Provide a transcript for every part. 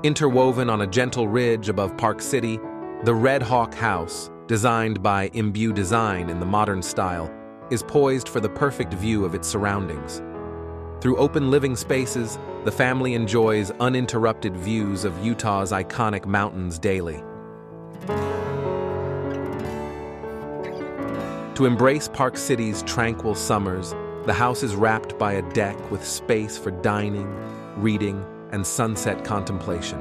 Interwoven on a gentle ridge above Park City, the Red Hawk House, designed by Imbue Design in the modern style, is poised for the perfect view of its surroundings. Through open living spaces, the family enjoys uninterrupted views of Utah's iconic mountains daily. To embrace Park City's tranquil summers, the house is wrapped by a deck with space for dining, reading, and sunset contemplation.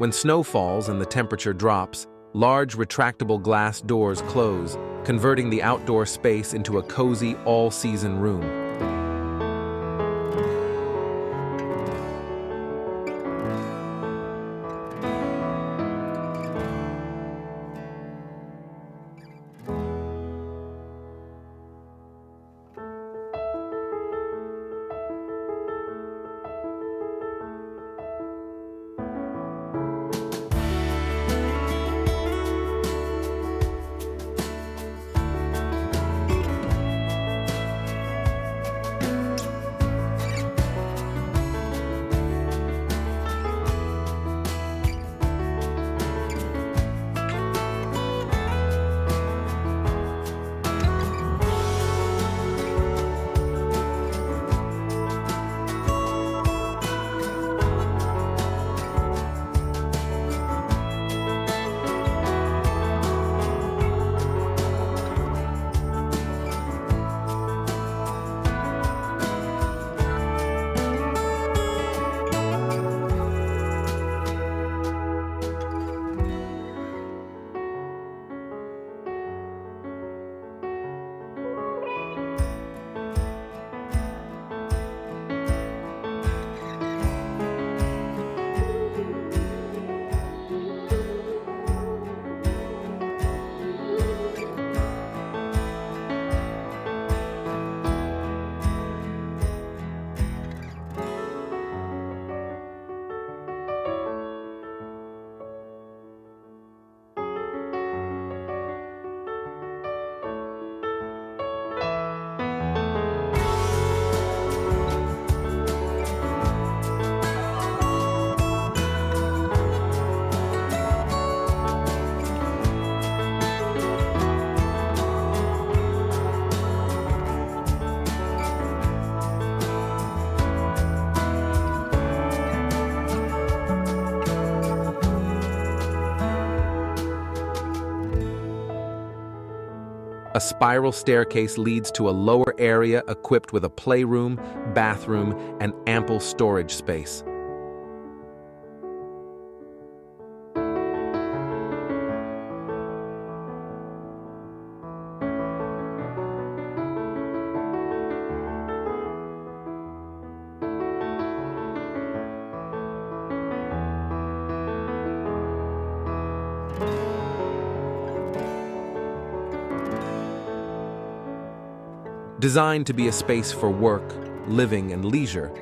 When snow falls and the temperature drops, large retractable glass doors close, converting the outdoor space into a cozy all-season room. A spiral staircase leads to a lower area equipped with a playroom, bathroom, and ample storage space. Designed to be a space for work, living, and leisure,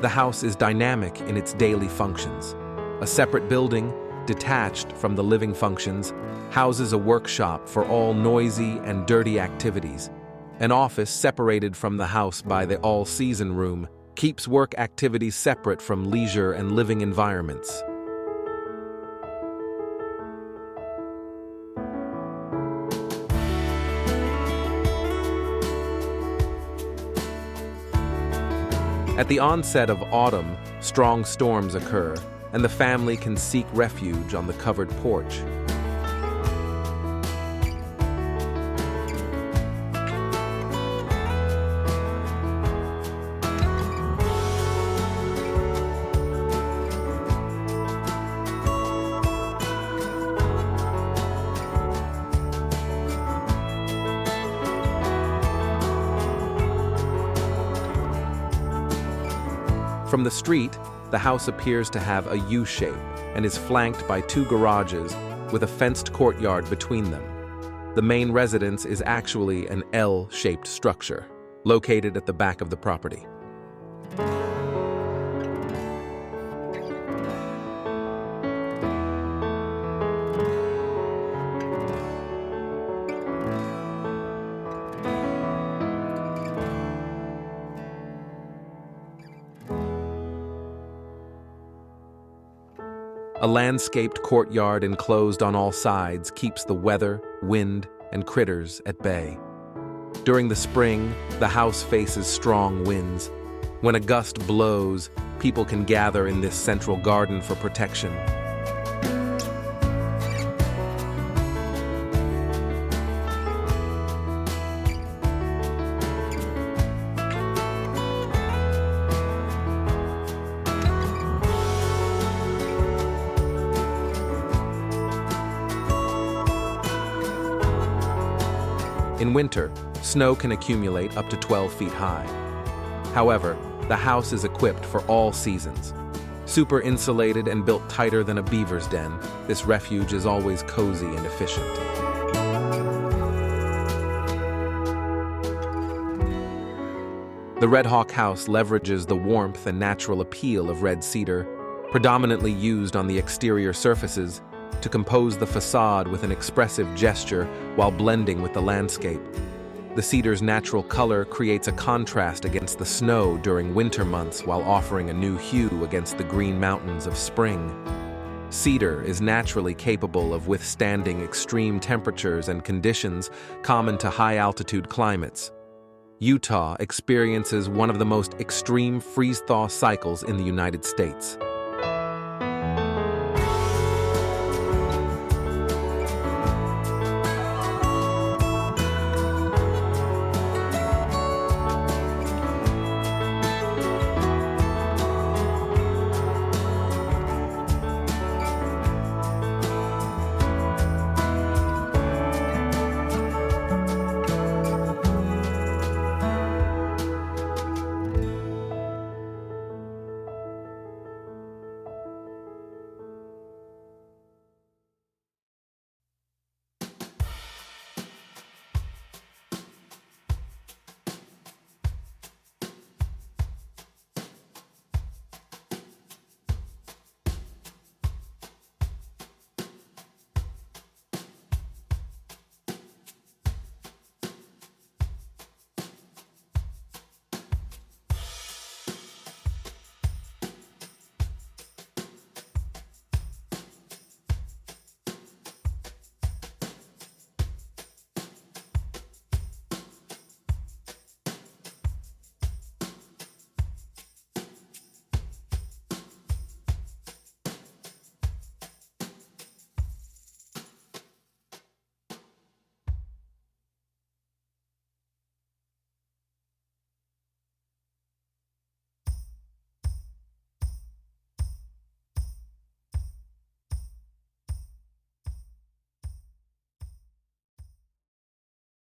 the house is dynamic in its daily functions. A separate building, detached from the living functions, houses a workshop for all noisy and dirty activities. An office separated from the house by the all-season room keeps work activities separate from leisure and living environments. At the onset of autumn, strong storms occur, and the family can seek refuge on the covered porch. From the street, the house appears to have a U shape and is flanked by two garages with a fenced courtyard between them. The main residence is actually an L-shaped structure, located at the back of the property. A landscaped courtyard enclosed on all sides keeps the weather, wind, and critters at bay. During the spring, the house faces strong winds. When a gust blows, people can gather in this central garden for protection. In winter, snow can accumulate up to 12 feet high. However, the house is equipped for all seasons. Super insulated and built tighter than a beaver's den, this refuge is always cozy and efficient. The Red Hawk house leverages the warmth and natural appeal of red cedar, predominantly used on the exterior surfaces, to compose the facade with an expressive gesture while blending with the landscape. The cedar's natural color creates a contrast against the snow during winter months while offering a new hue against the green mountains of spring. Cedar is naturally capable of withstanding extreme temperatures and conditions common to high-altitude climates. Utah experiences one of the most extreme freeze-thaw cycles in the United States.